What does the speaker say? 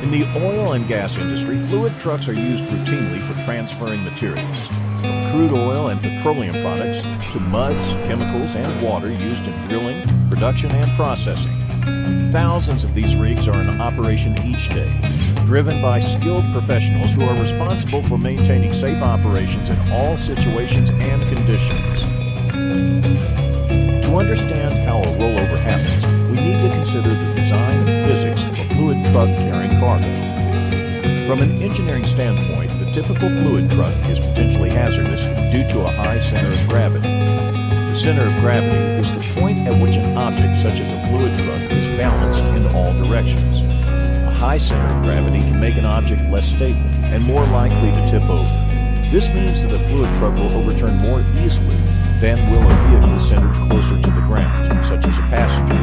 In the oil and gas industry, fluid trucks are used routinely for transferring materials, from crude oil and petroleum products to muds, chemicals, and water used in drilling, production, and processing. Thousands of these rigs are in operation each day, driven by skilled professionals who are responsible for maintaining safe operations in all situations and conditions. To understand how a rollover happens, we need to consider the design and physics of a fluid truck carrying cargo. From an engineering standpoint, the typical fluid truck is potentially hazardous due to a high center of gravity. The center of gravity is the point at which an object such as a fluid truck is balanced in all directions. A high center of gravity can make an object less stable and more likely to tip over. This means that a fluid truck will overturn more easily than will a vehicle centered closer to the ground, such as a passenger